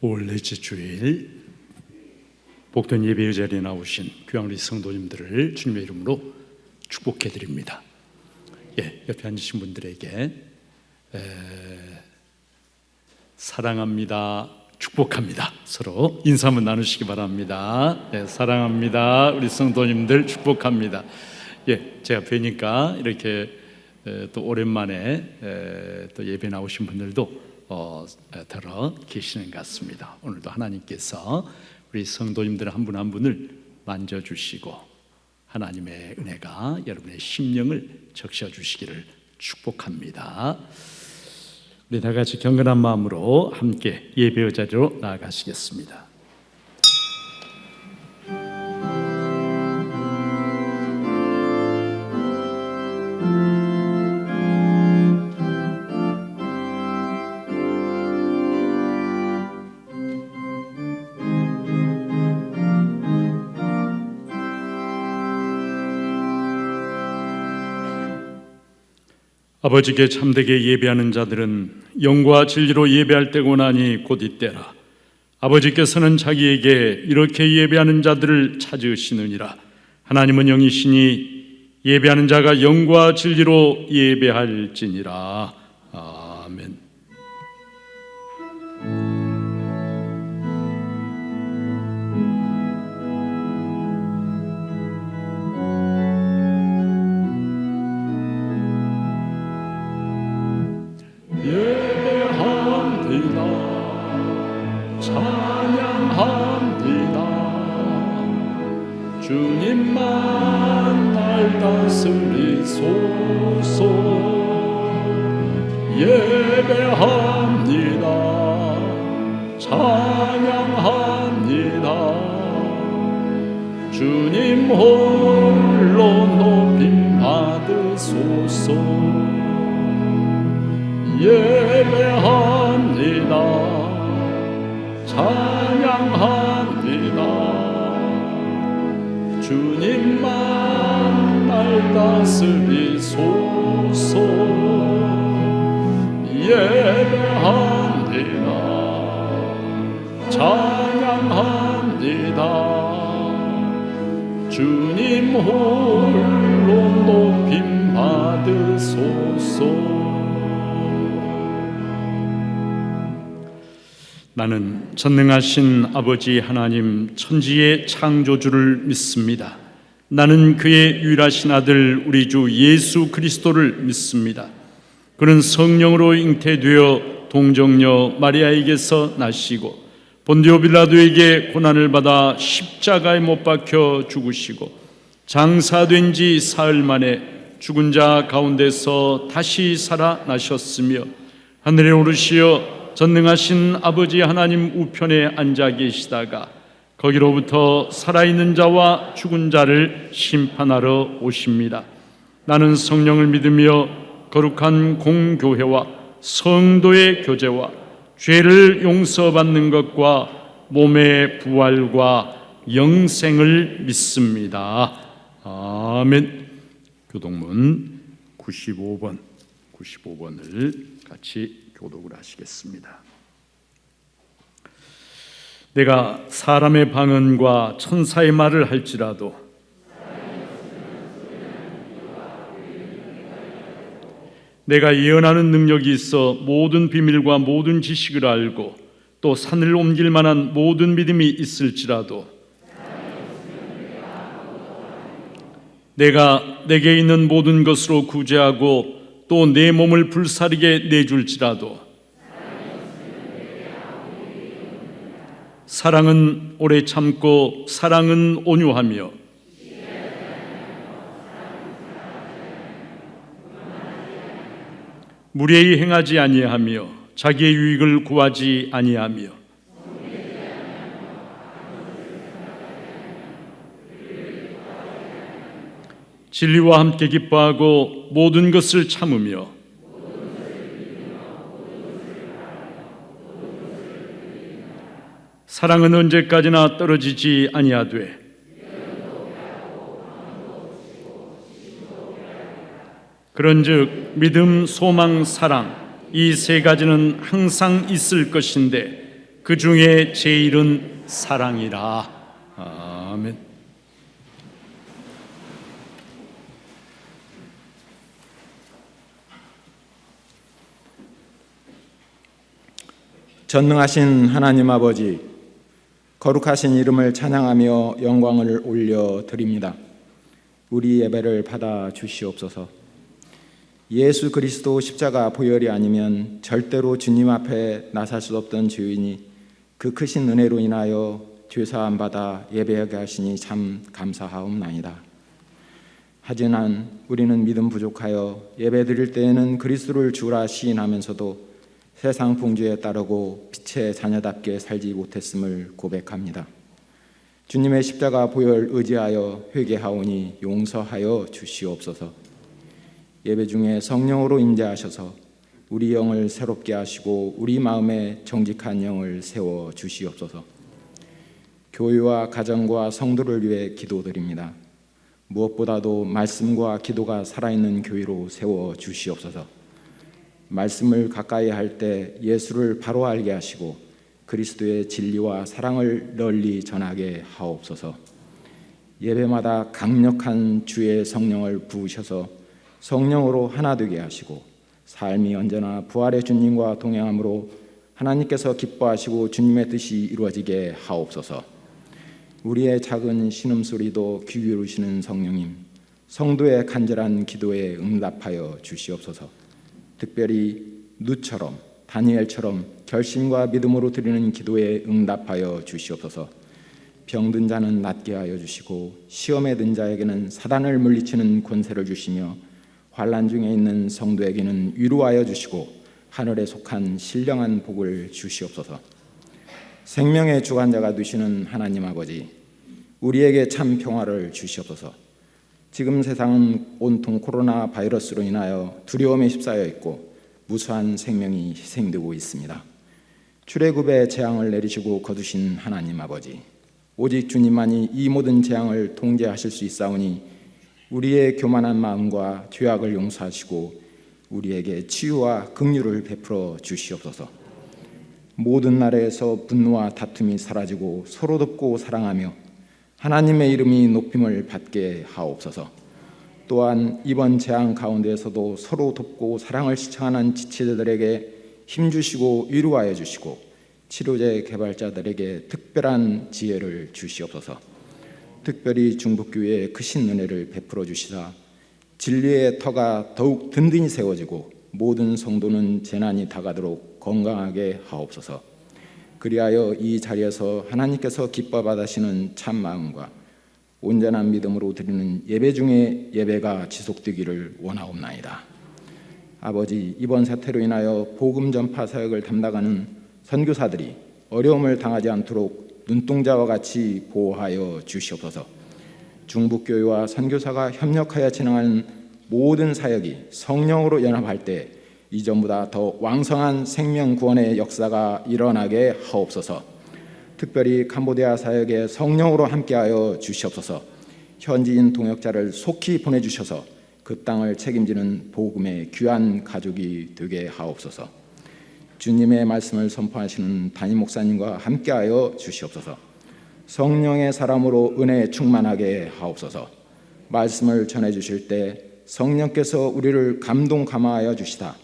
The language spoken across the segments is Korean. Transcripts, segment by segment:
5월 넷째 주일 복된 예배의 자리에 나오신 귀한 우리 성도님들을 주님의 이름으로 축복해 드립니다. 옆에 앉으신 분들에게 사랑합니다, 축복합니다, 서로 인사 한번 나누시기 바랍니다. 사랑합니다, 우리 성도님들 축복합니다. 제가 뵈니까 이렇게 또 오랜만에 또 예배 나오신 분들도 들어 계시는 것 같습니다. 오늘도 하나님께서 우리 성도님들 한 분 한 분을 만져주시고 하나님의 은혜가 여러분의 심령을 적셔주시기를 축복합니다. 우리 다 같이 경건한 마음으로 함께 예배의 자리로 나아가시겠습니다. 아버지께 참되게 예배하는 자들은 영과 진리로 예배할 때고 나니 곧 이때라. 아버지께서는 자기에게 이렇게 예배하는 자들을 찾으시느니라. 하나님은 영이시니 예배하는 자가 영과 진리로 예배할지니라. 아멘. 주님만 날 다스리소서. 예배합니다, 찬양합니다. 주님 홀로 높임 받으소서. 예배합니다, 찬양합니다. 주님만 날 다스리소서. 예배합니다, 찬양합니다. 주님 홀로 높임 받으소서. 나는 전능하신 아버지 하나님 천지의 창조주를 믿습니다. 나는 그의 유일하신 아들 우리 주 예수 그리스도를 믿습니다. 그는 성령으로 잉태되어 동정녀 마리아에게서 나시고 본디오 빌라도에게 고난을 받아 십자가에 못 박혀 죽으시고 장사된 지 사흘 만에 죽은 자 가운데서 다시 살아나셨으며 하늘에 오르시어 전능하신 아버지 하나님 우편에 앉아 계시다가 거기로부터 살아있는 자와 죽은 자를 심판하러 오십니다. 나는 성령을 믿으며 거룩한 공교회와 성도의 교제와 죄를 용서받는 것과 몸의 부활과 영생을 믿습니다. 아멘. 교독문 95번을 같이 교독을 하시겠습니다. 내가 사람의 방언과 천사의 말을 할지라도 내가 예언하는 능력이 있어 모든 비밀과 모든 지식을 알고 또 산을 옮길 만한 모든 믿음이 있을지라도 내가 내게 있는 모든 것으로 구제하고 또 내 몸을 불사르게 내줄지라도 사랑은 오래 참고 사랑은 온유하며 무례히 행하지 아니하며 자기의 유익을 구하지 아니하며 진리와 함께 기뻐하고 모든 것을 참으며 사랑은 언제까지나 떨어지지 아니하되 그런즉 믿음, 소망, 사랑 이 세 가지는 항상 있을 것인데 그 중에 제일은 사랑이라. 아멘. 전능하신 하나님 아버지, 거룩하신 이름을 찬양하며 영광을 올려드립니다. 우리 예배를 받아 주시옵소서. 예수 그리스도 십자가 보혈이 아니면 절대로 주님 앞에 나설 수 없던 죄인이 그 크신 은혜로 인하여 죄사함 받아 예배하게 하시니 참 감사하옵나이다. 하지만 우리는 믿음 부족하여 예배 드릴 때에는 그리스도를 주라 시인하면서도 세상 풍조에 따르고 빛의 자녀답게 살지 못했음을 고백합니다. 주님의 십자가 보혈 의지하여 회개하오니 용서하여 주시옵소서. 예배 중에 성령으로 임재하셔서 우리 영을 새롭게 하시고 우리 마음에 정직한 영을 세워 주시옵소서. 교회와 가정과 성도를 위해 기도드립니다. 무엇보다도 말씀과 기도가 살아있는 교회로 세워 주시옵소서. 말씀을 가까이 할 때 예수를 바로 알게 하시고 그리스도의 진리와 사랑을 널리 전하게 하옵소서. 예배마다 강력한 주의 성령을 부으셔서 성령으로 하나 되게 하시고 삶이 언제나 부활의 주님과 동행함으로 하나님께서 기뻐하시고 주님의 뜻이 이루어지게 하옵소서. 우리의 작은 신음소리도 귀 기울이시는 성령님, 성도의 간절한 기도에 응답하여 주시옵소서. 특별히 누처럼 다니엘처럼 결심과 믿음으로 드리는 기도에 응답하여 주시옵소서. 병든 자는 낫게 하여 주시고 시험에 든 자에게는 사단을 물리치는 권세를 주시며 환난 중에 있는 성도에게는 위로하여 주시고 하늘에 속한 신령한 복을 주시옵소서. 생명의 주관자가 되시는 하나님 아버지, 우리에게 참 평화를 주시옵소서. 지금 세상은 온통 코로나 바이러스로 인하여 두려움에 휩싸여 있고 무수한 생명이 희생되고 있습니다. 출애굽의 재앙을 내리시고 거두신 하나님 아버지, 오직 주님만이 이 모든 재앙을 통제하실 수 있사오니 우리의 교만한 마음과 죄악을 용서하시고 우리에게 치유와 긍휼을 베풀어 주시옵소서. 모든 나라에서 분노와 다툼이 사라지고 서로 돕고 사랑하며 하나님의 이름이 높임을 받게 하옵소서. 또한 이번 재앙 가운데에서도 서로 돕고 사랑을 실천하는 지체자들에게 힘주시고 위로하여 주시고 치료제 개발자들에게 특별한 지혜를 주시옵소서. 특별히 중북교회에 크신 은혜를 베풀어 주시사 진리의 터가 더욱 든든히 세워지고 모든 성도는 재난이 다가도록 건강하게 하옵소서. 그리하여 이 자리에서 하나님께서 기뻐 받으시는 참 마음과 온전한 믿음으로 드리는 예배 중에 예배가 지속되기를 원하옵나이다. 아버지, 이번 사태로 인하여 복음 전파 사역을 담당하는 선교사들이 어려움을 당하지 않도록 눈동자와 같이 보호하여 주시옵소서. 중북교회와 선교사가 협력하여 진행하는 모든 사역이 성령으로 연합할 때 이전보다 더 왕성한 생명 구원의 역사가 일어나게 하옵소서. 특별히 캄보디아 사역에 성령으로 함께하여 주시옵소서. 현지인 동역자를 속히 보내주셔서 그 땅을 책임지는 복음의 귀한 가족이 되게 하옵소서. 주님의 말씀을 선포하시는 담임 목사님과 함께하여 주시옵소서. 성령의 사람으로 은혜에 충만하게 하옵소서. 말씀을 전해주실 때 성령께서 우리를 감동 감화하여 주시다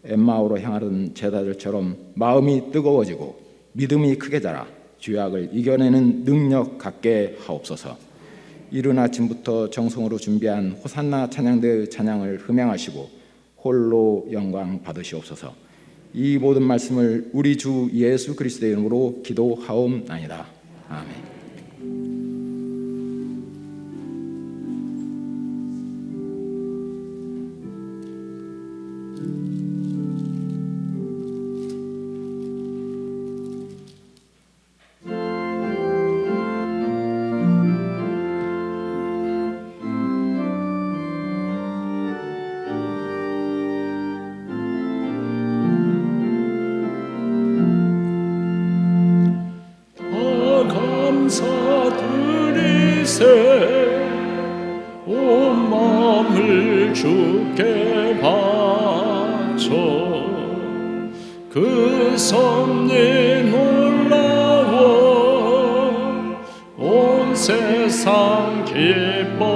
엠마오로 향하던 제자들처럼 마음이 뜨거워지고 믿음이 크게 자라 죄악을 이겨내는 능력 갖게 하옵소서. 이른 아침부터 정성으로 준비한 호산나 찬양대의 찬양을 흠양하시고 홀로 영광 받으시옵소서. 이 모든 말씀을 우리 주 예수 그리스도의 이름으로 기도하옵나이다. 아멘. 온 마음을 주께 바쳐 그 섭리 놀라 세상 기뻐하네.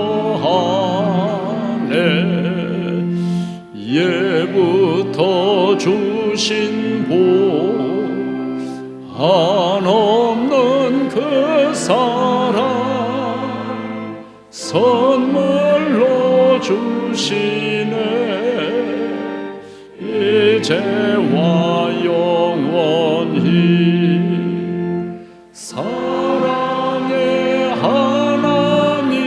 예부터 주신 복 한없는 그 사랑 선물로 주시네. 이제와 영원히 사랑의 하나님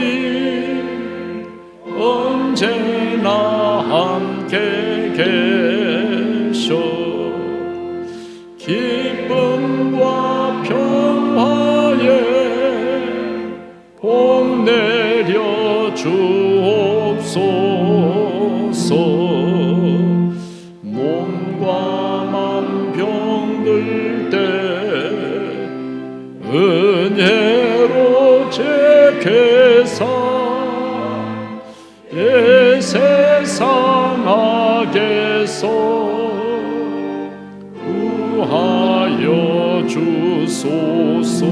언제나 함께 계셔. 기쁨과 평화에 복 내려 주옵소서. 몸과 맘 병들 때 은혜로 재개사 이 세상 악에서 구하여 주소서.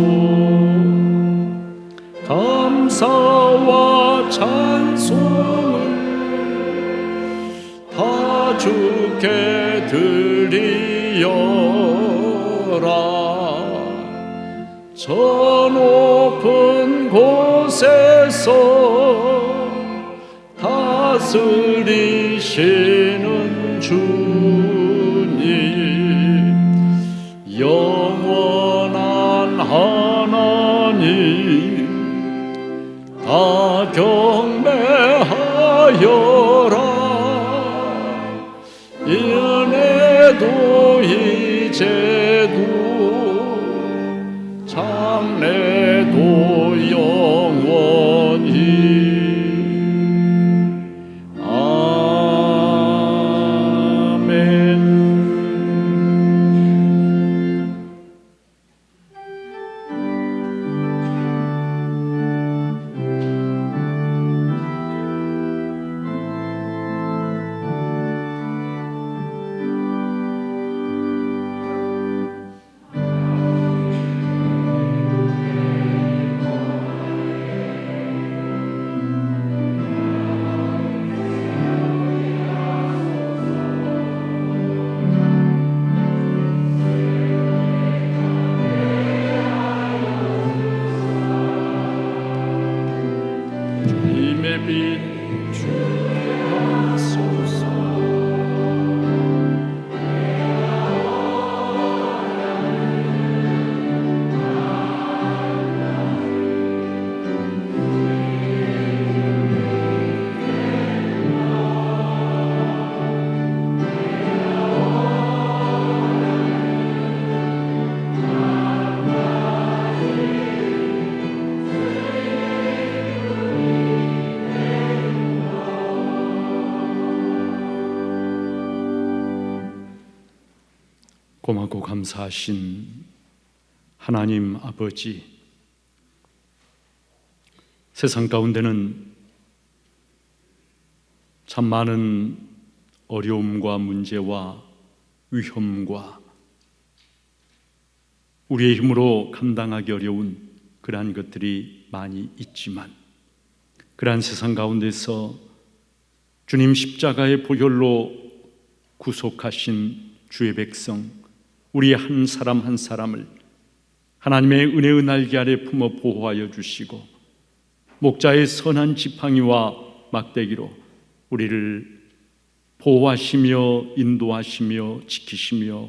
감사와 찬송을 다 주께 드리어라. 저 높은 곳에서 다스리시는 주님, 영원한 하나님 다 경배하여라. 은혜도 이제도 장래도 영원히. 아멘. 주님의 빛 주께 하소서. 고맙고 감사하신 하나님 아버지, 세상 가운데는 참 많은 어려움과 문제와 위험과 우리의 힘으로 감당하기 어려운 그러한 것들이 많이 있지만, 그러한 세상 가운데서 주님 십자가의 보혈로 구속하신 주의 백성, 우리 한 사람 한 사람을 하나님의 은혜의 날개 아래 품어 보호하여 주시고, 목자의 선한 지팡이와 막대기로 우리를 보호하시며 인도하시며 지키시며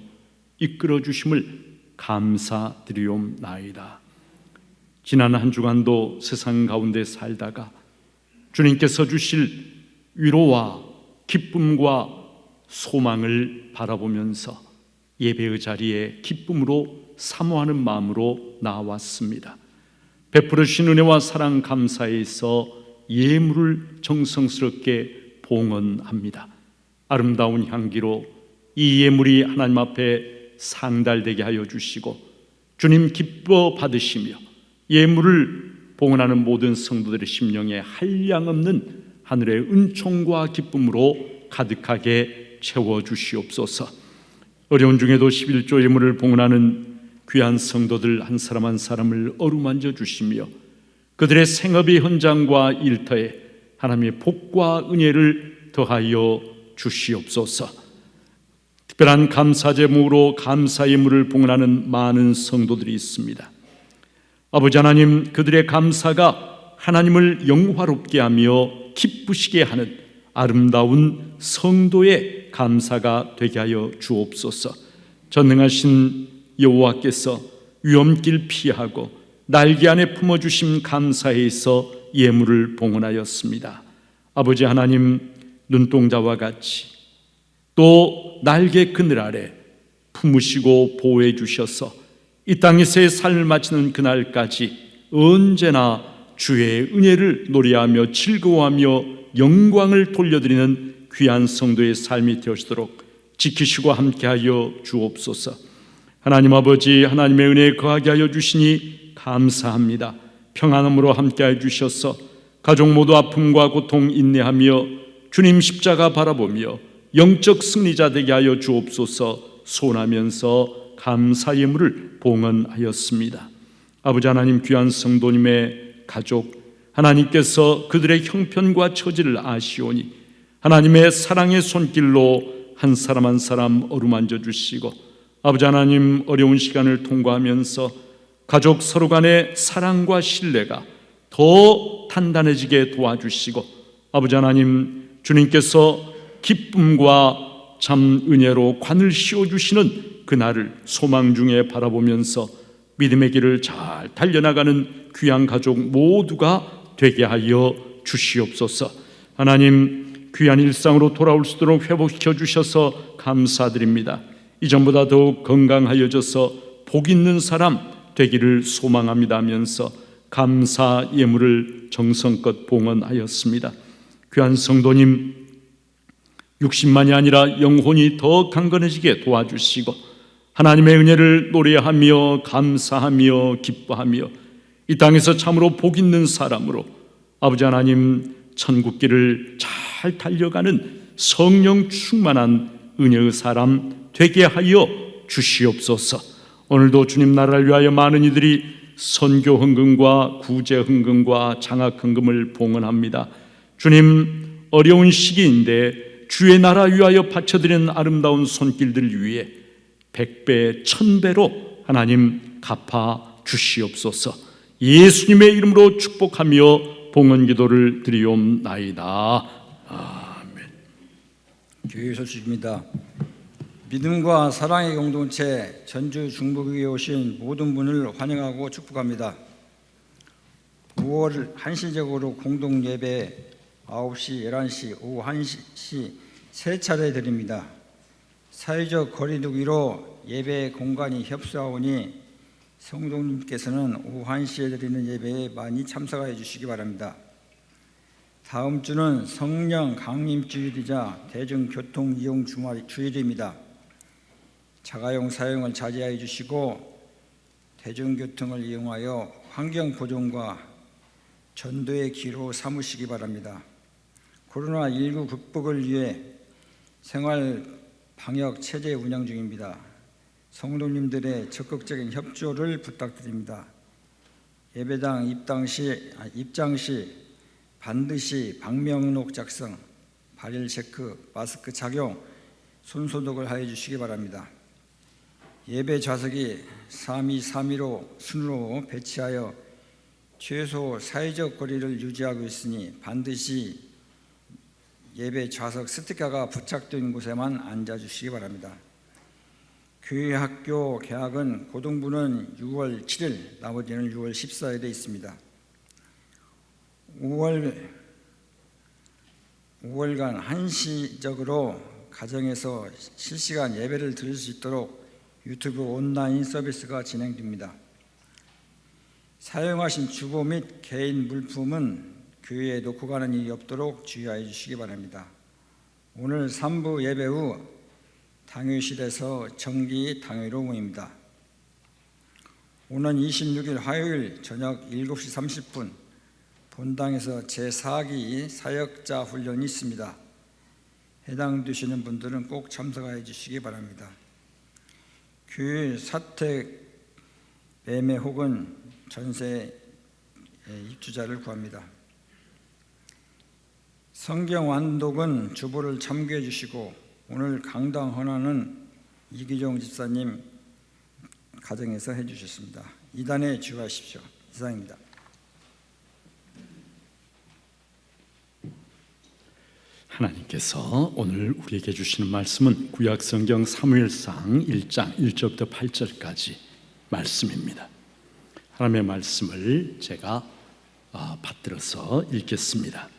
이끌어 주심을 감사드리옵나이다. 지난 한 주간도 세상 가운데 살다가 주님께서 주실 위로와 기쁨과 소망을 바라보면서 예배의 자리에 기쁨으로 사모하는 마음으로 나왔습니다. 베풀으신 은혜와 사랑 감사에 있어 예물을 정성스럽게 봉헌합니다. 아름다운 향기로 이 예물이 하나님 앞에 상달되게 하여 주시고 주님 기뻐 받으시며 예물을 봉헌하는 모든 성도들의 심령에 한량없는 하늘의 은총과 기쁨으로 가득하게 채워주시옵소서. 어려운 중에도 11조 예물을 봉헌하는 귀한 성도들 한 사람 한 사람을 어루만져 주시며 그들의 생업의 현장과 일터에 하나님의 복과 은혜를 더하여 주시옵소서. 특별한 감사 제목으로 감사의 물을 봉헌하는 많은 성도들이 있습니다. 아버지 하나님, 그들의 감사가 하나님을 영화롭게 하며 기쁘시게 하는 아름다운 성도의 감사가 되게 하여 주옵소서. 전능하신 여호와께서 위험길 피하고 날개 안에 품어주신 감사에 있어 예물을 봉헌하였습니다. 아버지 하나님, 눈동자와 같이 또 날개 그늘 아래 품으시고 보호해 주셔서 이 땅에서의 삶을 마치는 그날까지 언제나 주의 은혜를 노래하며 즐거워하며 영광을 돌려드리는 귀한 성도의 삶이 되어지도록 지키시고 함께하여 주옵소서. 하나님 아버지, 하나님의 은혜에 거하게 하여 주시니 감사합니다. 평안함으로 함께하여 주셔서 가족 모두 아픔과 고통 인내하며 주님 십자가 바라보며 영적 승리자 되게 하여 주옵소서. 소원하면서 감사의 물을 봉헌하였습니다. 아버지 하나님, 귀한 성도님의 가족, 하나님께서 그들의 형편과 처지를 아시오니 하나님의 사랑의 손길로 한 사람 한 사람 어루만져 주시고, 아버지 하나님, 어려운 시간을 통과하면서 가족 서로 간의 사랑과 신뢰가 더 단단해지게 도와주시고, 아버지 하나님, 주님께서 기쁨과 참 은혜로 관을 씌워주시는 그날을 소망 중에 바라보면서 믿음의 길을 잘 달려나가는 귀한 가족 모두가 되게 하여 주시옵소서. 하나님, 귀한 일상으로 돌아올 수 있도록 회복시켜 주셔서 감사드립니다. 이전보다 더욱 건강하여져서 복 있는 사람 되기를 소망합니다 하면서 감사 예물을 정성껏 봉헌하였습니다. 귀한 성도님, 육신만이 아니라 영혼이 더 강건해지게 도와주시고 하나님의 은혜를 노래하며 감사하며 기뻐하며 이 땅에서 참으로 복 있는 사람으로 아버지 하나님, 천국길을 잘 달려가는 성령 충만한 은혜의 사람 되게 하여 주시옵소서. 오늘도 주님 나라를 위하여 많은 이들이 선교 헌금과 구제 헌금과 장학 헌금을 봉헌합니다. 주님, 어려운 시기인데 주의 나라 위하여 바쳐드리는 아름다운 손길들 위에 100배, 1000배로 하나님 갚아 주시옵소서. 예수님의 이름으로 축복하며 봉헌 기도를 드리옵나이다. 아멘. 교회 소식입니다. 믿음과 사랑의 공동체 전주 중부교회에 오신 모든 분을 환영하고 축복합니다. 5월 한시적으로 공동 예배 9시, 11시, 오후 1시 세 차례 드립니다. 사회적 거리 두기로 예배 공간이 협소하오니 성도님께서는 오후 1시에 드리는 예배에 많이 참석해 주시기 바랍니다. 다음 주는 성령 강림주일이자 대중교통 이용 주일입니다. 자가용 사용을 자제해 주시고 대중교통을 이용하여 환경 보존과 전도의 기로 삼으시기 바랍니다. 코로나19 극복을 위해 생활 방역 체제 운영 중입니다. 성도님들의 적극적인 협조를 부탁드립니다. 예배당 입장 시 반드시 방명록 작성, 발열 체크, 마스크 착용, 손소독을 하여 주시기 바랍니다. 예배 좌석이 3-2-3-1로 순으로 배치하여 최소 사회적 거리를 유지하고 있으니 반드시 예배 좌석 스티커가 부착된 곳에만 앉아주시기 바랍니다. 교회 학교 개학은 고등부는 6월 7일, 나머지는 6월 14일에 있습니다. 5월간 한시적으로 가정에서 실시간 예배를 들을 수 있도록 유튜브 온라인 서비스가 진행됩니다. 사용하신 주보 및 개인 물품은 교회에 놓고 가는 일이 없도록 주의하여 주시기 바랍니다. 오늘 3부 예배 후 당회실에서 정기 당회로 모입니다. 오는 26일 화요일 저녁 7시 30분 본당에서 제4기 사역자 훈련이 있습니다. 해당되시는 분들은 꼭 참석하여 주시기 바랍니다. 교회 사택 매매 혹은 전세 입주자를 구합니다. 성경 완독은 주보를 참고해 주시고 오늘 강당 헌화는 이기종 집사님 가정에서 해주셨습니다. 이단에 주의하십시오. 이상입니다. 하나님께서 오늘 우리에게 주시는 말씀은 구약성경 사무엘상 1장 1절부터 8절까지 말씀입니다. 하나님의 말씀을 제가 받들어서 읽겠습니다.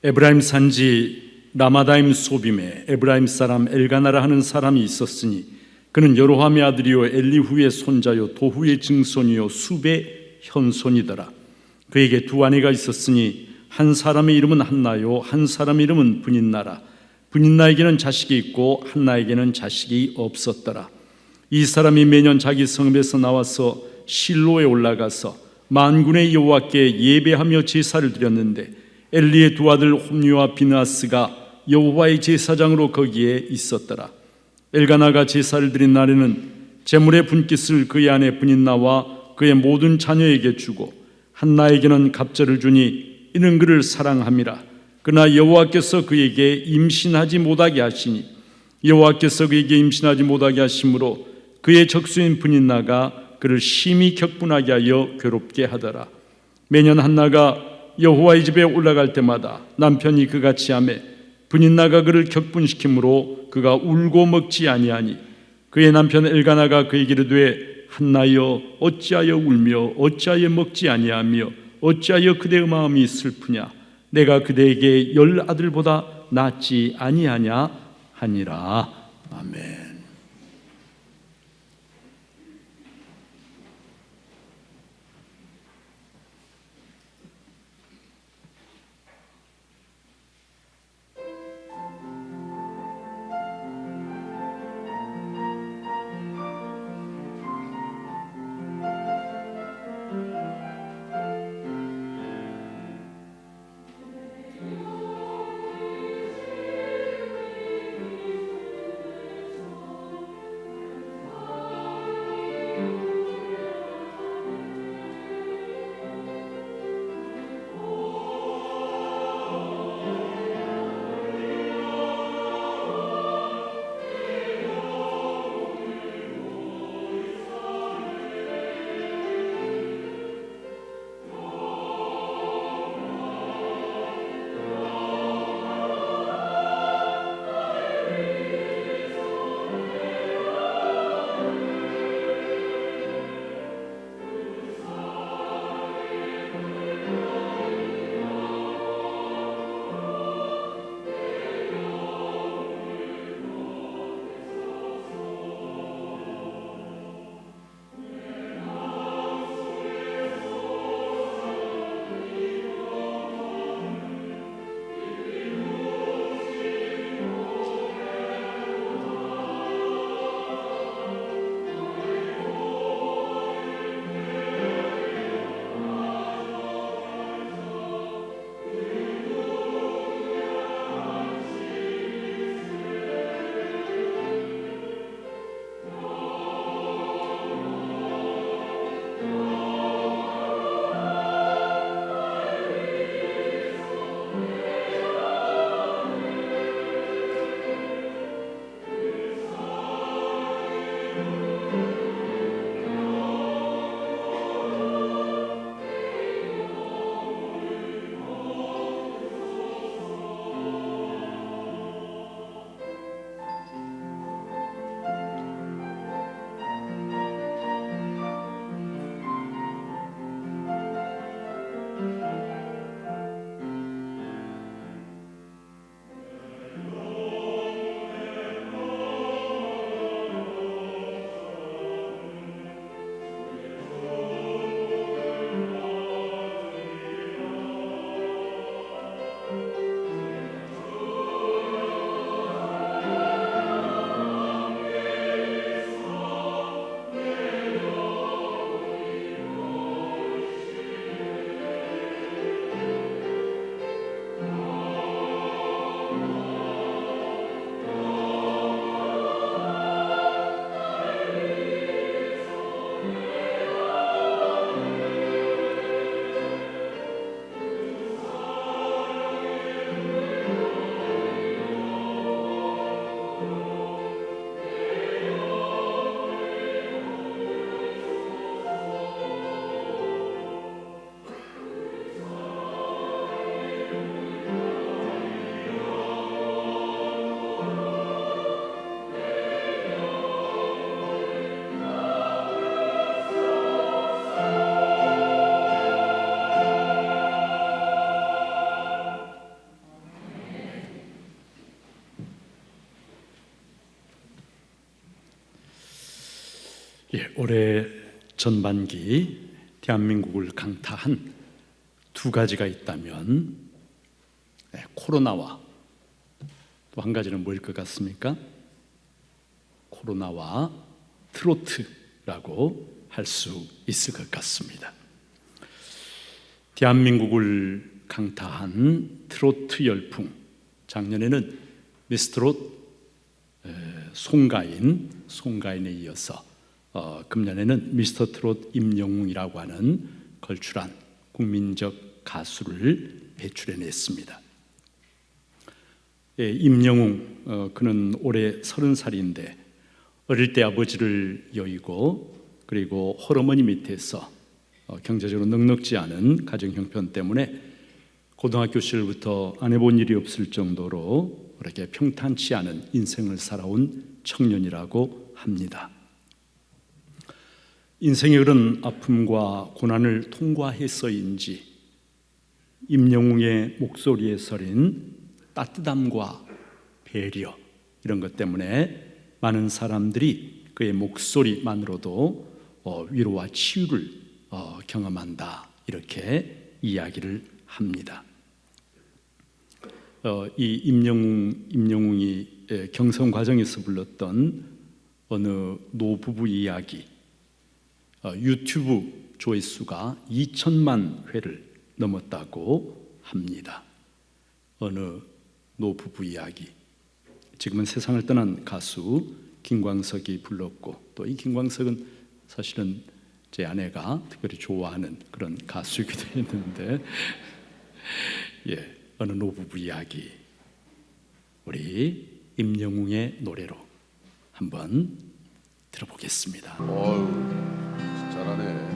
에브라임 산지 라마다임 소빔에 에브라임 사람 엘가나라 하는 사람이 있었으니 그는 여로함의 아들이요 엘리후의 손자요 도후의 증손이요 숲의 현손이더라. 그에게 두 아내가 있었으니 한 사람의 이름은 한나요 한 사람의 이름은 브닌나라. 브닌나에게는 자식이 있고 한나에게는 자식이 없었더라. 이 사람이 매년 자기 성읍에서 나와서 실로에 올라가서 만군의 여호와께 예배하며 제사를 드렸는데 엘리의 두 아들 홈리와 비느하스가 여호와의 제사장으로 거기에 있었더라. 엘가나가 제사를 드린 날에는 제물의 분깃을 그의 아내 브닌나와 그의 모든 자녀에게 주고 한나에게는 갑절을 주니 이는 그를 사랑함이라. 그러나 여호와께서 그에게 임신하지 못하게 하시니 여호와께서 그에게 임신하지 못하게 하심으로 그의 적수인 브닌나가 그를 심히 격분하게 하여 괴롭게 하더라. 매년 한나가 여호와의 집에 올라갈 때마다 남편이 그같이 하매 브닌나가 그를 격분시키므로 그가 울고 먹지 아니하니 그의 남편 엘가나가 그에게 이르되 한나여 어찌하여 울며 어찌하여 먹지 아니하며 어찌하여 그대의 마음이 슬프냐 내가 그대에게 10 아들보다 낫지 아니하냐 하니라. 아멘. 올해 전반기 대한민국을 강타한 두 가지가 있다면 코로나와 또 한 가지는 뭐일 것 같습니까? 코로나와 트로트라고 할 수 있을 것 같습니다. 대한민국을 강타한 트로트 열풍, 작년에는 미스트롯 송가인에 이어서 금년에는 미스터트롯 임영웅이라고 하는 걸출한 국민적 가수를 배출해냈습니다. 임영웅, 그는 올해 30살인데 어릴 때 아버지를 여의고 그리고 홀어머니 밑에서 경제적으로 넉넉지 않은 가정 형편 때문에 고등학교 시절부터 안 해본 일이 없을 정도로 그렇게 평탄치 않은 인생을 살아온 청년이라고 합니다. 인생의 그런 아픔과 고난을 통과해서인지 임영웅의 목소리에 서린 따뜻함과 배려, 이런 것 때문에 많은 사람들이 그의 목소리만으로도 위로와 치유를 경험한다, 이렇게 이야기를 합니다. 이 임영웅이 경선 과정에서 불렀던 어느 노부부 이야기, 유튜브 조회수가 2천만 회를 넘었다고 합니다. 어느 노부부 이야기, 지금은 세상을 떠난 가수 김광석이 불렀고, 또 이 김광석은 사실은 제 아내가 특별히 좋아하는 그런 가수이기도 했는데 어느 노부부 이야기, 우리 임영웅의 노래로 한번 들어보겠습니다. 어우, 잘하네.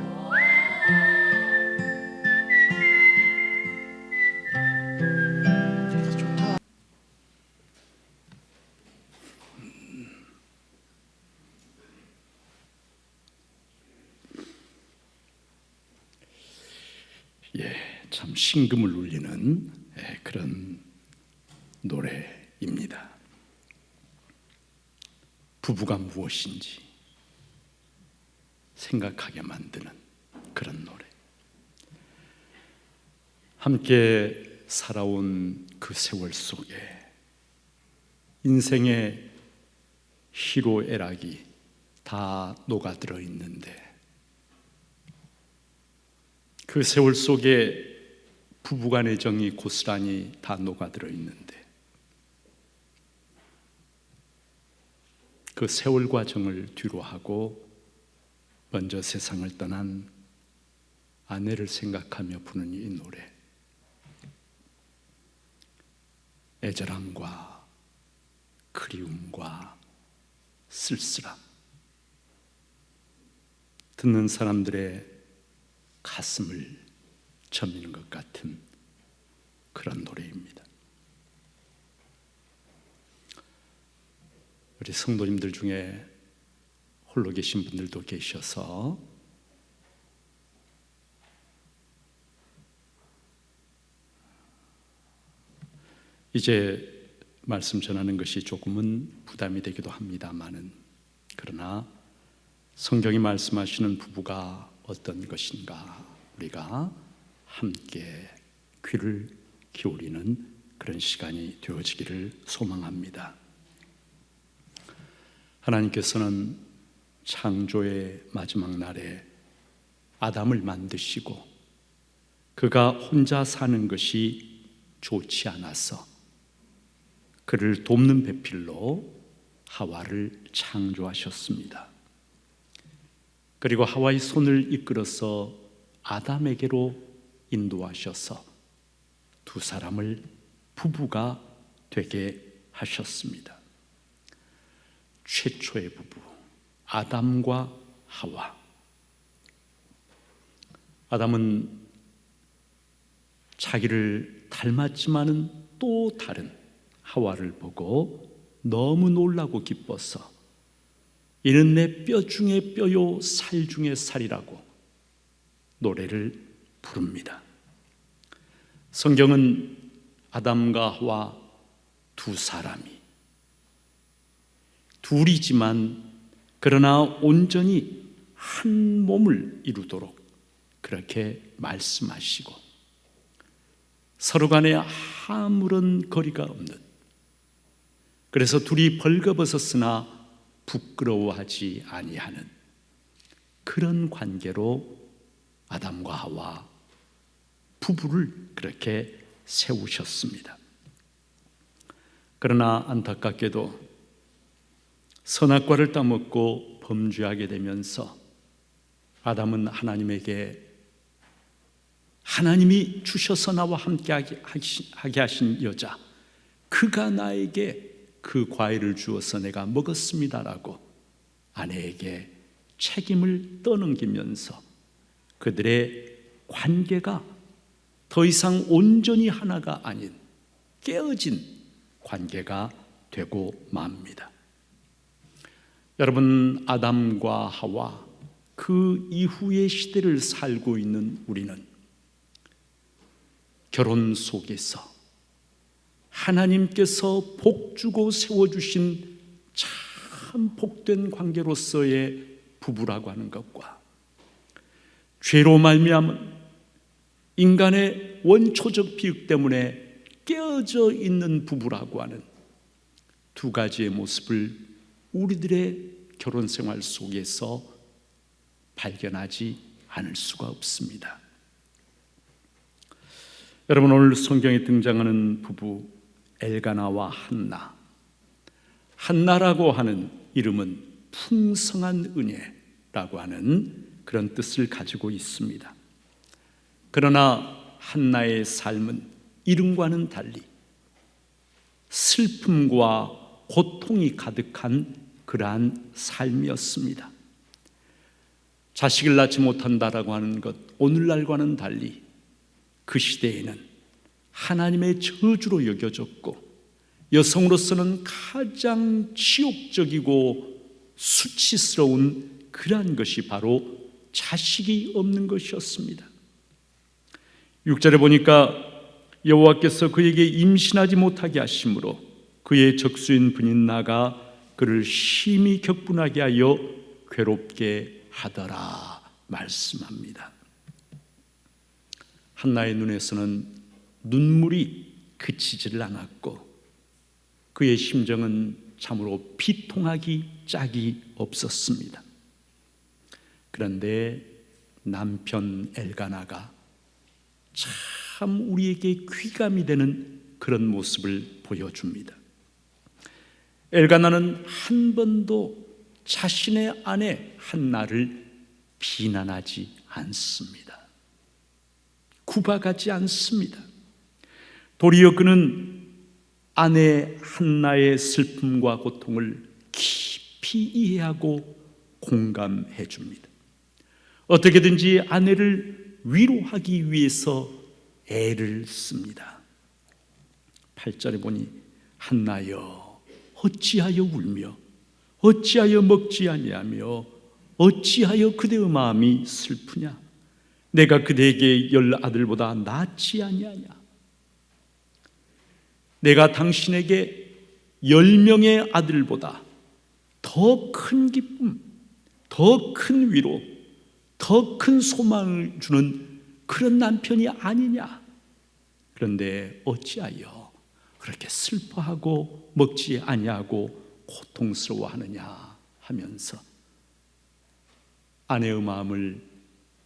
참 심금을 울리는 그런 노래입니다. 부부가 무엇인지 생각하게 만드는 그런 노래. 함께 살아온 그 세월 속에 인생의 희로애락이 다 녹아들어 있는데, 그 세월 속에 부부간의 정이 고스란히 다 녹아들어 있는데, 그 세월 과정을 뒤로하고 먼저 세상을 떠난 아내를 생각하며 부르는 이 노래, 애절함과 그리움과 쓸쓸함, 듣는 사람들의 가슴을 저미는 것 같은 그런 노래입니다. 우리 성도님들 중에 홀로 계신 분들도 계셔서 이제 말씀 전하는 것이 조금은 부담이 되기도 합니다마는, 그러나 성경이 말씀하시는 부부가 어떤 것인가 우리가 함께 귀를 기울이는 그런 시간이 되어지기를 소망합니다. 하나님께서는 창조의 마지막 날에 아담을 만드시고 그가 혼자 사는 것이 좋지 않아서 그를 돕는 배필로 하와를 창조하셨습니다. 그리고 하와의 손을 이끌어서 아담에게로 인도하셔서 두 사람을 부부가 되게 하셨습니다. 최초의 부부 아담과 하와. 아담은 자기를 닮았지만은 또 다른 하와를 보고 너무 놀라고 기뻐서 이는 내 뼈 중에 뼈요 살 중에 살이라고 노래를 부릅니다. 성경은 아담과 하와 두 사람이 둘이지만 그러나 온전히 한 몸을 이루도록 그렇게 말씀하시고 서로 간에 아무런 거리가 없는, 그래서 둘이 벌거벗었으나 부끄러워하지 아니하는 그런 관계로 아담과 하와 부부를 그렇게 세우셨습니다. 그러나 안타깝게도 선악과를 따먹고 범죄하게 되면서 아담은 하나님에게 하나님이 주셔서 나와 함께 하게 하신 여자, 그가 나에게 그 과일을 주어서 내가 먹었습니다라고 아내에게 책임을 떠넘기면서 그들의 관계가 더 이상 온전히 하나가 아닌 깨어진 관계가 되고 맙니다. 여러분, 아담과 하와 그 이후의 시대를 살고 있는 우리는 결혼 속에서 하나님께서 복 주고 세워주신 참 복된 관계로서의 부부라고 하는 것과 죄로 말미암은 인간의 원초적 비극 때문에 깨어져 있는 부부라고 하는 두 가지의 모습을 우리들의 결혼 생활 속에서 발견하지 않을 수가 없습니다. 여러분, 오늘 성경에 등장하는 부부 엘가나와 한나, 한나라고 하는 이름은 풍성한 은혜라고 하는 그런 뜻을 가지고 있습니다. 그러나 한나의 삶은 이름과는 달리 슬픔과 고통이 가득한 그러한 삶이었습니다. 자식을 낳지 못한다라고 하는 것, 오늘날과는 달리 그 시대에는 하나님의 저주로 여겨졌고 여성으로서는 가장 지옥적이고 수치스러운 그러한 것이 바로 자식이 없는 것이었습니다. 6절에 보니까 여호와께서 그에게 임신하지 못하게 하심으로 그의 적수인 브닛나가 그를 심히 격분하게 하여 괴롭게 하더라 말씀합니다. 한나의 눈에서는 눈물이 그치지를 않았고 그의 심정은 참으로 비통하기 짝이 없었습니다. 그런데 남편 엘가나가 참 우리에게 귀감이 되는 그런 모습을 보여줍니다. 엘가나는 한 번도 자신의 아내 한나를 비난하지 않습니다. 구박하지 않습니다. 도리어 그는 아내 한나의 슬픔과 고통을 깊이 이해하고 공감해 줍니다. 어떻게든지 아내를 위로하기 위해서 애를 씁니다. 8절에 보니 한나여 어찌하여 울며 어찌하여 먹지 아니하며 어찌하여 그대의 마음이 슬프냐? 내가 그대에게 10 아들보다 낫지 아니하냐? 내가 당신에게 10명의 아들보다 더 큰 기쁨, 더 큰 위로, 더 큰 소망을 주는 그런 남편이 아니냐? 그런데 어찌하여 그렇게 슬퍼하고 먹지 아니하고 고통스러워하느냐 하면서 아내의 마음을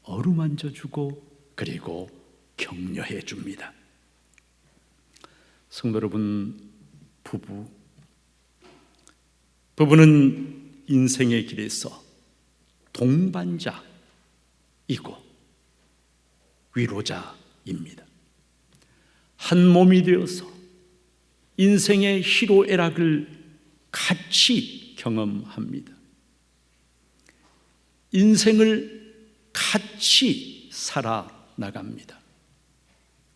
어루만져 주고 그리고 격려해 줍니다. 성도 여러분, 부부는 인생의 길에서 동반자이고 위로자입니다. 한 몸이 되어서 인생의 희로애락을 같이 경험합니다. 인생을 같이 살아나갑니다.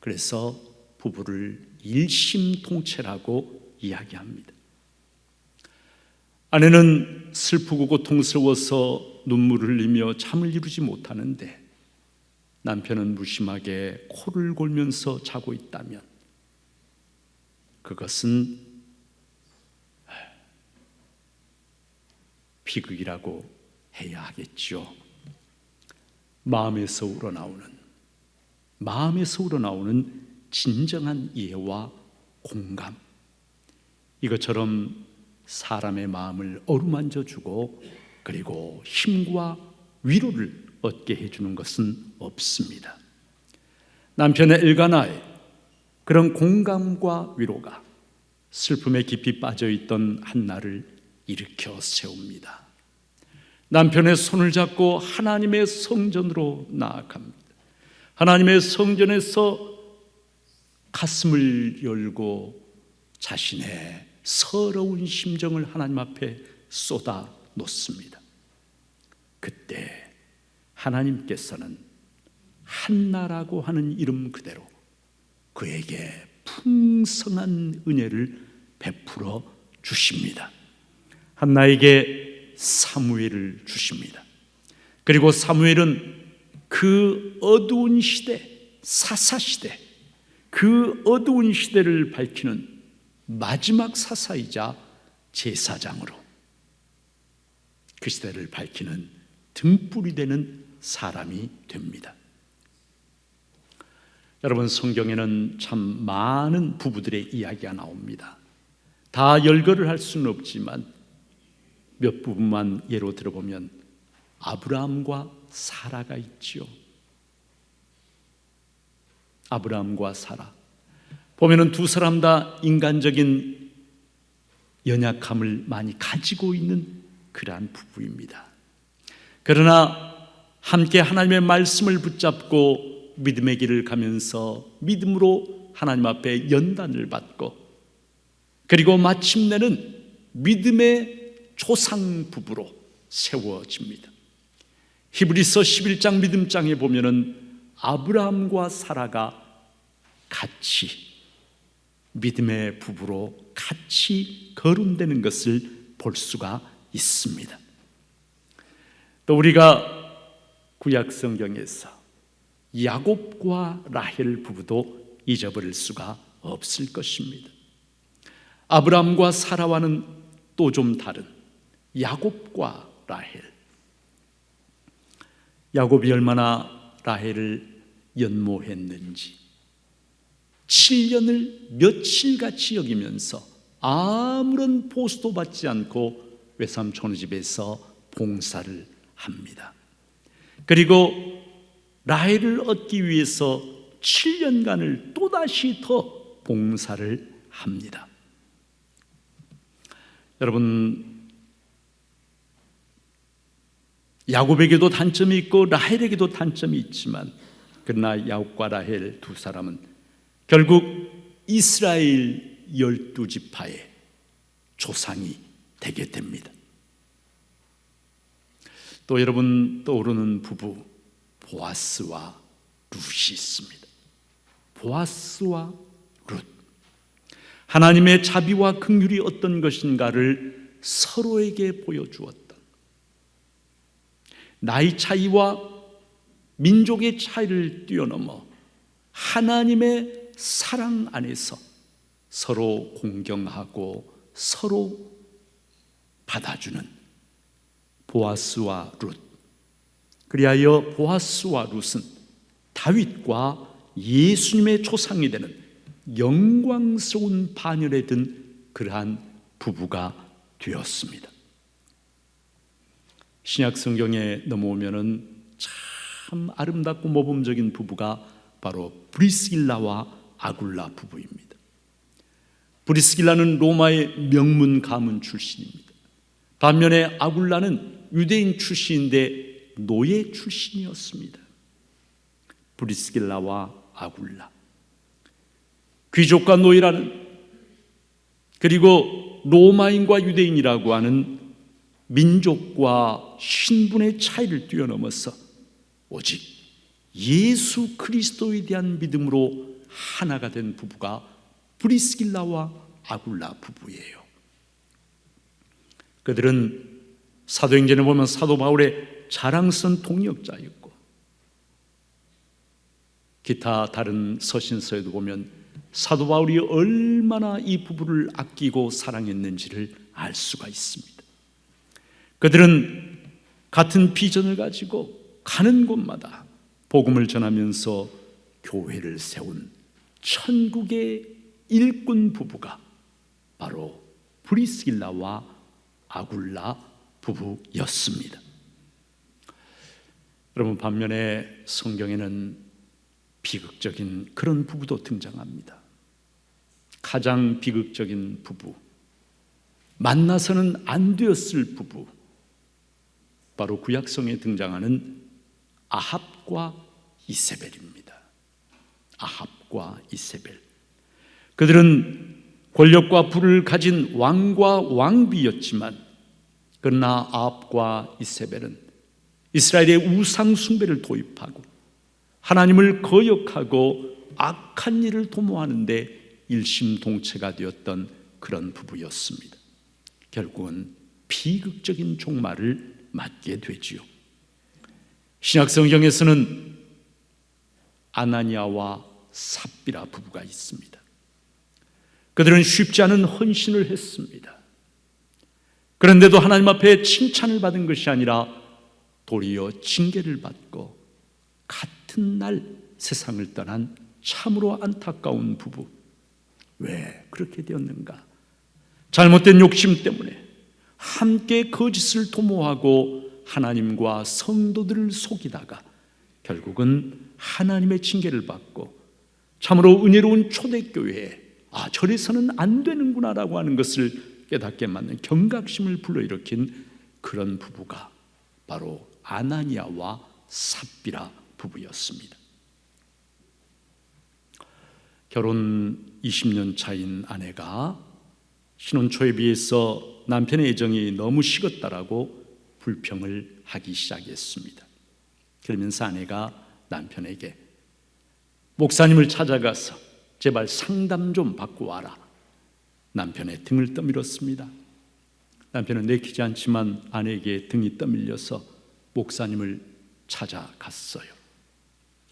그래서 부부를 일심동체라고 이야기합니다. 아내는 슬프고 고통스러워서 눈물을 흘리며 잠을 이루지 못하는데 남편은 무심하게 코를 골면서 자고 있다면 그것은 비극이라고 해야 하겠죠. 마음에서 우러나오는 진정한 이해와 공감, 이것처럼 사람의 마음을 어루만져 주고 그리고 힘과 위로를 얻게 해주는 것은 없습니다. 남편의 엘가나의 그런 공감과 위로가 슬픔에 깊이 빠져있던 한나를 일으켜 세웁니다. 남편의 손을 잡고 하나님의 성전으로 나아갑니다. 하나님의 성전에서 가슴을 열고 자신의 서러운 심정을 하나님 앞에 쏟아 놓습니다. 그때 하나님께서는 한나라고 하는 이름 그대로 그에게 풍성한 은혜를 베풀어 주십니다. 한나에게 사무엘을 주십니다. 그리고 사무엘은 그 어두운 시대, 사사시대, 그 어두운 시대를 밝히는 마지막 사사이자 제사장으로 그 시대를 밝히는 등불이 되는 사람이 됩니다. 여러분, 성경에는 참 많은 부부들의 이야기가 나옵니다. 다 열거를 할 수는 없지만 몇 부분만 예로 들어보면 아브라함과 사라가 있지요. 아브라함과 사라 보면은 두 사람 다 인간적인 연약함을 많이 가지고 있는 그러한 부부입니다. 그러나 함께 하나님의 말씀을 붙잡고 믿음의 길을 가면서 믿음으로 하나님 앞에 연단을 받고 그리고 마침내는 믿음의 조상 부부로 세워집니다. 히브리서 11장 믿음장에 보면은 아브라함과 사라가 같이 믿음의 부부로 같이 거론되는 것을 볼 수가 있습니다. 또 우리가 구약 성경에서 야곱과 라헬 부부도 잊어버릴 수가 없을 것입니다. 아브라함과 사라와는 또 좀 다른 야곱과 라헬. 야곱이 얼마나 라헬을 연모했는지 7년을 며칠같이 여기면서 아무런 보수도 받지 않고 외삼촌의 집에서 봉사를 합니다. 그리고 라헬을 얻기 위해서 7년간을 또다시 더 봉사를 합니다. 여러분, 야곱에게도 단점이 있고 라헬에게도 단점이 있지만 그러나 야곱과 라헬 두 사람은 결국 이스라엘 12지파의 조상이 되게 됩니다. 또 여러분 떠오르는 부부 보아스와 룻이 있습니다. 보아스와 룻, 하나님의 자비와 긍휼이 어떤 것인가를 서로에게 보여주었던, 나이 차이와 민족의 차이를 뛰어넘어 하나님의 사랑 안에서 서로 공경하고 서로 받아주는 보아스와 룻. 그리하여 보아스와 룻은 다윗과 예수님의 조상이 되는 영광스러운 반열에 든 그러한 부부가 되었습니다. 신약 성경에 넘어오면은 참 아름답고 모범적인 부부가 바로 브리스길라와 아굴라 부부입니다. 브리스길라는 로마의 명문 가문 출신입니다. 반면에 아굴라는 유대인 출신인데 노예 출신이었습니다. 브리스길라와 아굴라, 귀족과 노예라는, 그리고 로마인과 유대인이라고 하는 민족과 신분의 차이를 뛰어넘어서 오직 예수 그리스도에 대한 믿음으로 하나가 된 부부가 브리스길라와 아굴라 부부예요. 그들은 사도행전에 보면 사도 바울의 자랑스러운 동역자였고 기타 다른 서신서에도 보면 사도 바울이 얼마나 이 부부를 아끼고 사랑했는지를 알 수가 있습니다. 그들은 같은 비전을 가지고 가는 곳마다 복음을 전하면서 교회를 세운 천국의 일꾼 부부가 바로 브리스길라와 아굴라 부부였습니다. 여러분, 반면에 성경에는 비극적인 그런 부부도 등장합니다. 가장 비극적인 부부, 만나서는 안 되었을 부부, 바로 구약성에 등장하는 아합과 이세벨입니다. 아합과 이세벨. 그들은 권력과 부를 가진 왕과 왕비였지만, 그러나 아합과 이세벨은 이스라엘의 우상 숭배를 도입하고 하나님을 거역하고 악한 일을 도모하는데 일심동체가 되었던 그런 부부였습니다. 결국은 비극적인 종말을 맞게 되지요. 신약 성경에서는 아나니아와 삽비라 부부가 있습니다. 그들은 쉽지 않은 헌신을 했습니다. 그런데도 하나님 앞에 칭찬을 받은 것이 아니라 도리어 징계를 받고 같은 날 세상을 떠난 참으로 안타까운 부부. 왜 그렇게 되었는가? 잘못된 욕심 때문에 함께 거짓을 도모하고 하나님과 성도들을 속이다가 결국은 하나님의 징계를 받고 참으로 은혜로운 초대교회에 저래서는 안 되는구나라고 하는 것을 깨닫게 만든 경각심을 불러일으킨 그런 부부가 바로 아나니아와 삽비라 부부였습니다. 결혼 20년 차인 아내가 신혼 초에 비해서 남편의 애정이 너무 식었다라고 불평을 하기 시작했습니다. 그러면서 아내가 남편에게 목사님을 찾아가서 제발 상담 좀 받고 와라. 남편의 등을 떠밀었습니다. 남편은 내키지 않지만 아내에게 등이 떠밀려서 목사님을 찾아갔어요.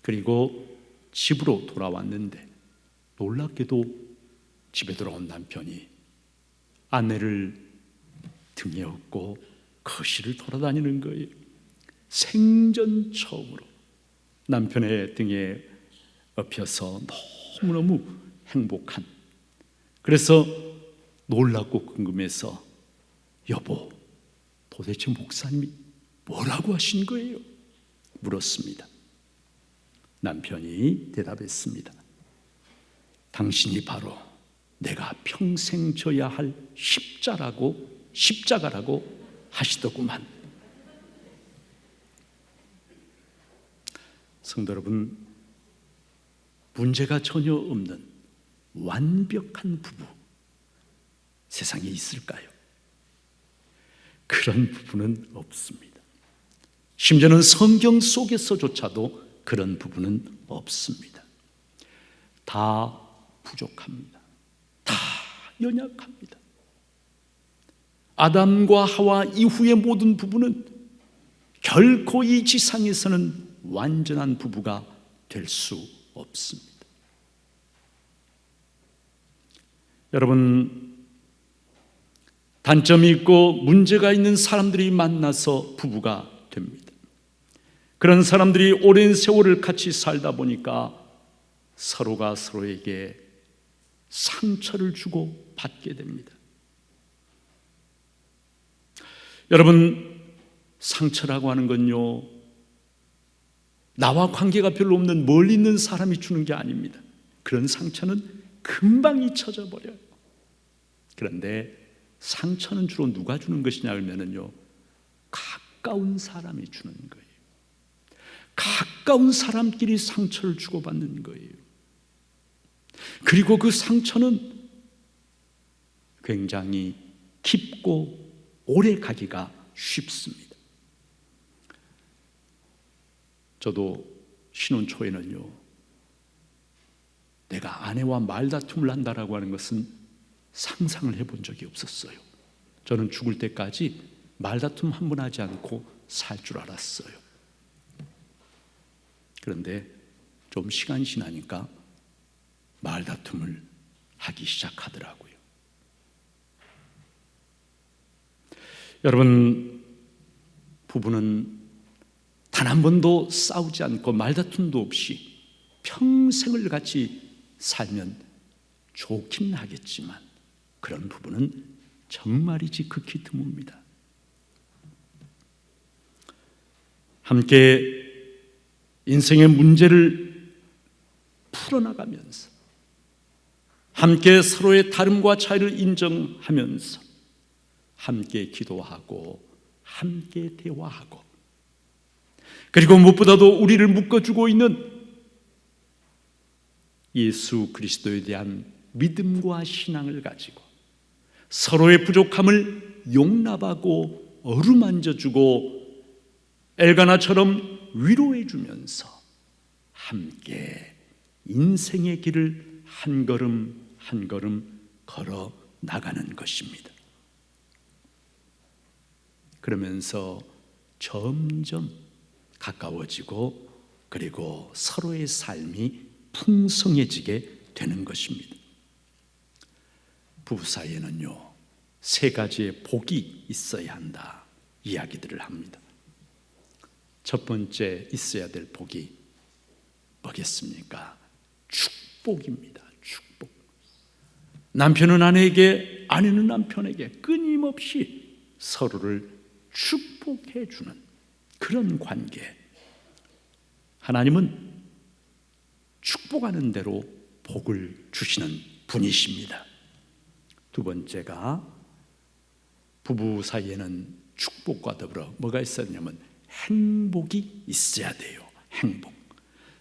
그리고 집으로 돌아왔는데 놀랍게도 집에 돌아온 남편이 아내를 등에 업고 거실을 돌아다니는 거예요. 생전 처음으로 남편의 등에 업혀서 너무너무 행복한, 그래서 놀랍고 궁금해서 여보, 도대체 목사님이 뭐라고 하신 거예요? 물었습니다. 남편이 대답했습니다. 당신이 바로 내가 평생 져야 할 십자가라고 하시더구만. 성도 여러분, 문제가 전혀 없는 완벽한 부부 세상에 있을까요? 그런 부부는 없습니다. 심지어는 성경 속에서조차도 그런 부부는 없습니다. 다 부족합니다. 다 연약합니다. 아담과 하와 이후의 모든 부부는 결코 이 지상에서는 완전한 부부가 될 수 없습니다. 여러분, 단점이 있고 문제가 있는 사람들이 만나서 부부가 됩니다. 그런 사람들이 오랜 세월을 같이 살다 보니까 서로가 서로에게 상처를 주고 받게 됩니다. 여러분, 상처라고 하는 건요, 나와 관계가 별로 없는 멀리 있는 사람이 주는 게 아닙니다. 그런 상처는 금방 잊혀져 버려요. 그런데 상처는 주로 누가 주는 것이냐 하면요, 가까운 사람이 주는 거예요. 가까운 사람끼리 상처를 주고받는 거예요. 그리고 그 상처는 굉장히 깊고 오래 가기가 쉽습니다. 저도 신혼 초에는요, 내가 아내와 말다툼을 한다라고 하는 것은 상상을 해본 적이 없었어요. 저는 죽을 때까지 말다툼 한 번 하지 않고 살 줄 알았어요. 그런데 좀 시간이 지나니까 말다툼을 하기 시작하더라고요. 여러분, 부부는 단 한 번도 싸우지 않고 말다툼도 없이 평생을 같이 살면 좋긴 하겠지만 그런 부분은 정말이지 극히 드뭅니다. 함께 인생의 문제를 풀어나가면서 함께 서로의 다름과 차이를 인정하면서 함께 기도하고 함께 대화하고 그리고 무엇보다도 우리를 묶어주고 있는 예수 그리스도에 대한 믿음과 신앙을 가지고 서로의 부족함을 용납하고 어루만져주고 엘가나처럼 위로해주면서 함께 인생의 길을 한 걸음 한 걸음 걸어 나가는 것입니다. 그러면서 점점 가까워지고 그리고 서로의 삶이 풍성해지게 되는 것입니다. 부부 사이에는요, 3가지의 복이 있어야 한다 이야기들을 합니다. 첫 번째 있어야 될 복이 뭐겠습니까? 축복입니다. 축복. 남편은 아내에게, 아내는 남편에게 끊임없이 서로를 축복해 주는 그런 관계. 하나님은 축복하는 대로 복을 주시는 분이십니다. 두 번째가 부부 사이에는 축복과 더불어 뭐가 있었냐면 행복이 있어야 돼요. 행복.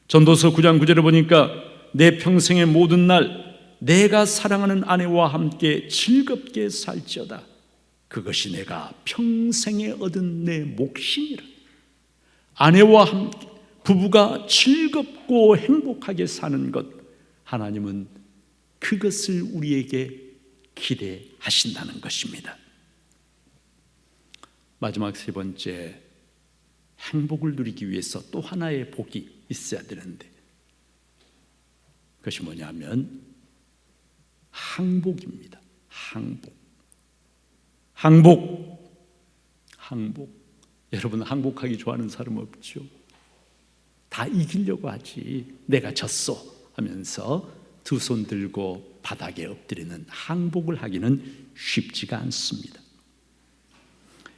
전도서 9장 9절에 보니까 내 평생의 모든 날 내가 사랑하는 아내와 함께 즐겁게 살지어다. 그것이 내가 평생에 얻은 내 몫이니라. 아내와 함께 부부가 즐겁고 행복하게 사는 것, 하나님은 그것을 우리에게 기대하신다는 것입니다. 마지막 3번째, 행복을 누리기 위해서 또 하나의 복이 있어야 되는데 그것이 뭐냐면 항복입니다. 항복. 여러분, 항복하기 좋아하는 사람 없죠? 다 이기려고 하지. 내가 졌어 하면서 두 손 들고 바닥에 엎드리는 항복을 하기는 쉽지가 않습니다.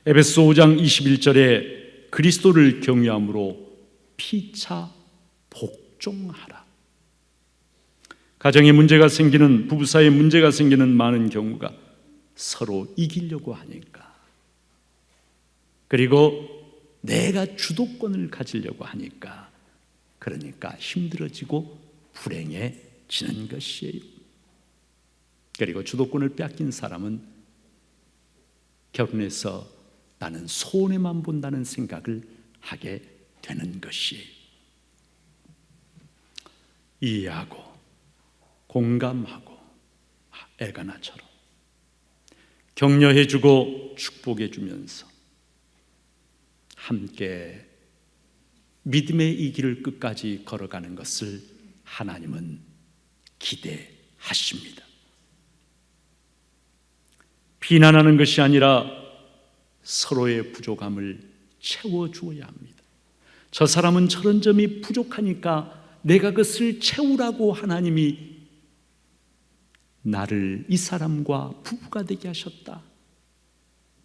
에베소 5장 21절에 그리스도를 경외함으로 피차 복종하라. 가정에 문제가 생기는, 부부 사이에 문제가 생기는 많은 경우가 서로 이기려고 하니까, 그리고 내가 주도권을 가지려고 하니까, 그러니까 힘들어지고 불행해지는 것이에요. 그리고 주도권을 뺏긴 사람은 결혼해서 나는 손해만 본다는 생각을 하게 되는 것이에요. 이해하고 공감하고 엘가나처럼 격려해주고 축복해주면서 함께 믿음의 이 길을 끝까지 걸어가는 것을 하나님은 기대하십니다. 비난하는 것이 아니라 서로의 부족함을 채워주어야 합니다. 저 사람은 저런 점이 부족하니까 내가 그것을 채우라고 하나님이 나를 이 사람과 부부가 되게 하셨다.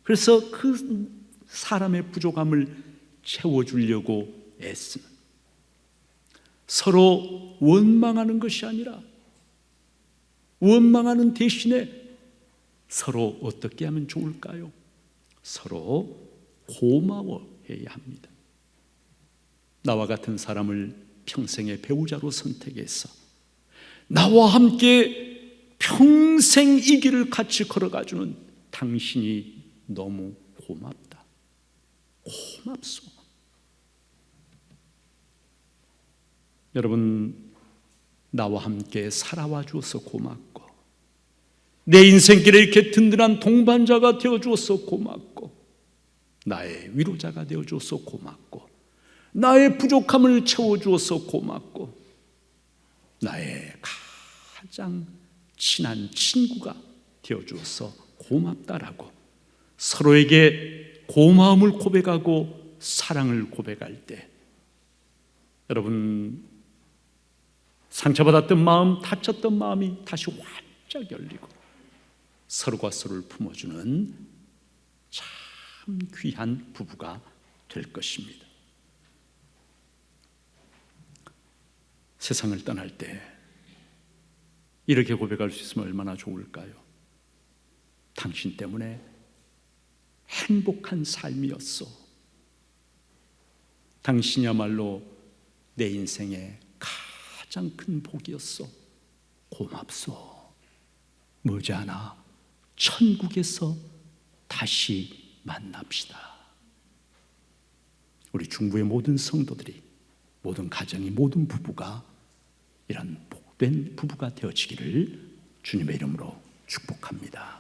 그래서 그 사람의 부족함을 채워주려고 애쓰는, 서로 원망하는 것이 아니라 원망하는 대신에 서로 어떻게 하면 좋을까요? 서로 고마워해야 합니다. 나와 같은 사람을 평생의 배우자로 선택해서 나와 함께 평생 이 길을 같이 걸어가주는 당신이 너무 고맙다. 고맙소. 여러분, 나와 함께 살아와 주어서 고맙고, 내 인생길에 이렇게 든든한 동반자가 되어 주어서 고맙고, 나의 위로자가 되어 주어서 고맙고, 나의 부족함을 채워 주어서 고맙고, 나의 가장 친한 친구가 되어 주어서 고맙다라고 서로에게 고마움을 고백하고 사랑을 고백할 때 여러분 상처받았던 마음, 다쳤던 마음이 다시 활짝 열리고 서로가 서로를 품어주는 참 귀한 부부가 될 것입니다. 세상을 떠날 때 이렇게 고백할 수 있으면 얼마나 좋을까요? 당신 때문에 행복한 삶이었어. 당신이야말로 내 인생의 가장 큰 복이었어. 고맙소. 머지않아 천국에서 다시 만납시다. 우리 중부의 모든 성도들이, 모든 가정이, 모든 부부가 이런 복된 부부가 되어지기를 주님의 이름으로 축복합니다.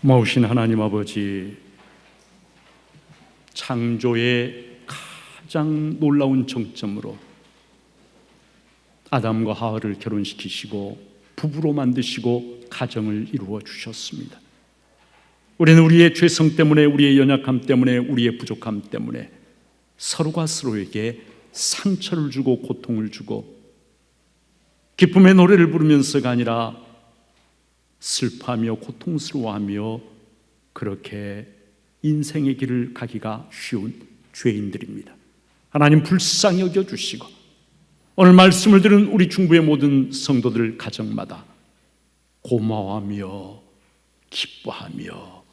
고마우신 하나님 아버지, 창조의 가장 놀라운 정점으로 아담과 하와를 결혼시키시고 부부로 만드시고 가정을 이루어 주셨습니다. 우리는 우리의 죄성 때문에, 우리의 연약함 때문에, 우리의 부족함 때문에 서로가 서로에게 상처를 주고 고통을 주고 기쁨의 노래를 부르면서가 아니라 슬퍼하며 고통스러워하며 그렇게 인생의 길을 가기가 쉬운 죄인들입니다. 하나님 불쌍히 여겨주시고 오늘 말씀을 들은 우리 중부의 모든 성도들 가정마다 고마워하며 기뻐하며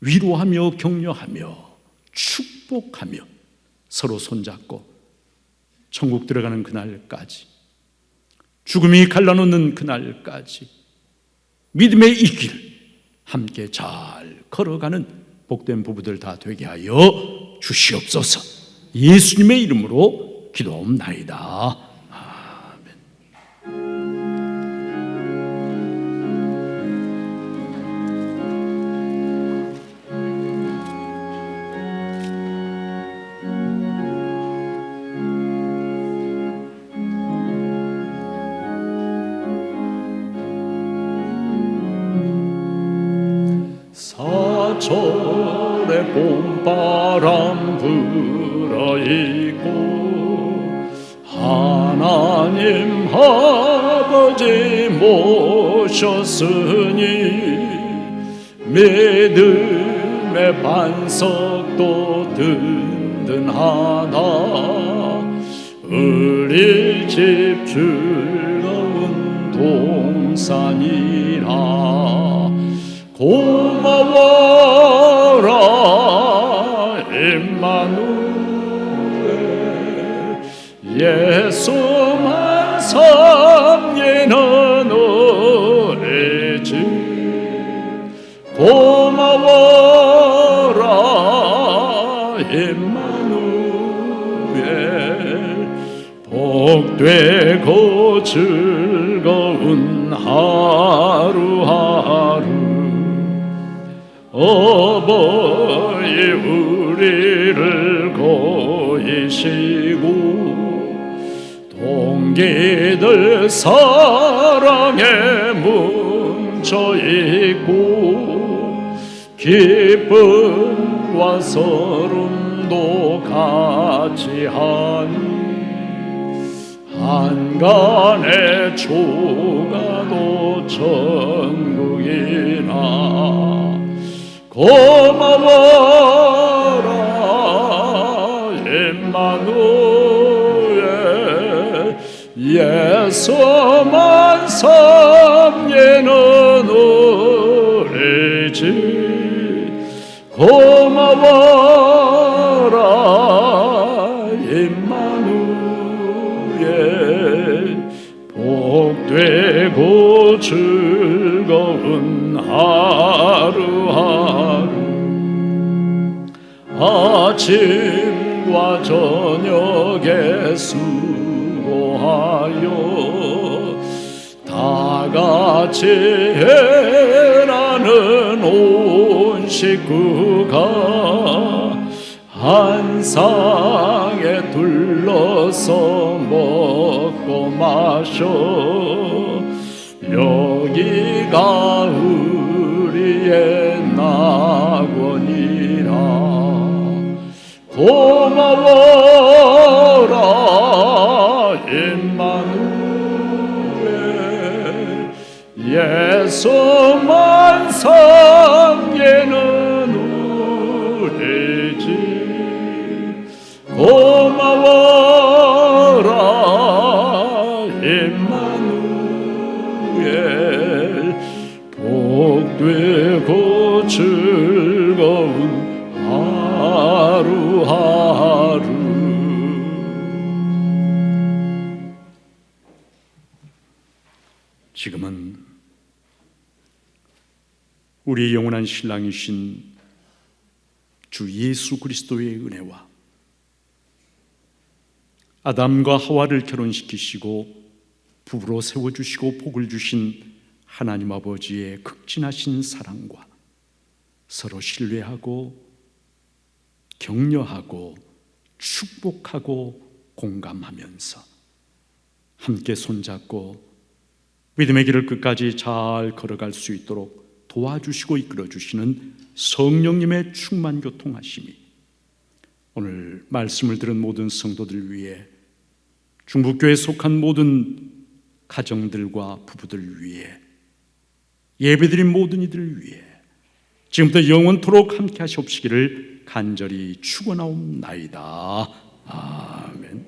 위로하며 격려하며 축복하며 서로 손잡고 천국 들어가는 그날까지, 죽음이 갈라놓는 그날까지 믿음의 이 길 함께 잘 걸어가는 복된 부부들 다 되게 하여 주시옵소서. 예수님의 이름으로 기도옵나이다. 아멘. 사철의 봄바람 불어있고 하나님 아버지 모셨으니 믿음의 반석도 든든하다. 우리 집 즐거운 동산이라 고마워라 임마누엘. 예수만 섬기는 우리 집 고마워라 임마누엘. 복되고 즐거운 하루하루 어버이 우리를 고이시고 동기들 사랑에 뭉쳐있고 기쁨과 서름도 같이 하니 한간의 초가도 천국이라. 고마워라 임마누엘. 예수만 섬기는 우리 집 고마워라 임마누엘. 복되고 즐거운 하루하루 아침과 저녁에 수고하여 다같이 해라는 온 식구가 한 상에 둘러서 먹고 마셔. 여기가 우리의 낙원이라. 고마워라 임마누엘 예수만 섬기는 우리 집 고마워라 임마누엘 복되고 즐거운 하루하루. 지금은 우리 영원한 신랑이신 주 예수 그리스도의 은혜와 아담과 하와를 결혼시키시고 부부로 세워주시고 복을 주신 하나님 아버지의 극진하신 사랑과 서로 신뢰하고 격려하고 축복하고 공감하면서 함께 손잡고 믿음의 길을 끝까지 잘 걸어갈 수 있도록 도와주시고 이끌어주시는 성령님의 충만 교통하심이 오늘 말씀을 들은 모든 성도들 위해 중북교회에 속한 모든 가정들과 부부들 위해 예배드린 모든 이들을 위해 지금부터 영원토록 함께 하시옵시기를 간절히 축원하옵나이다. 아멘.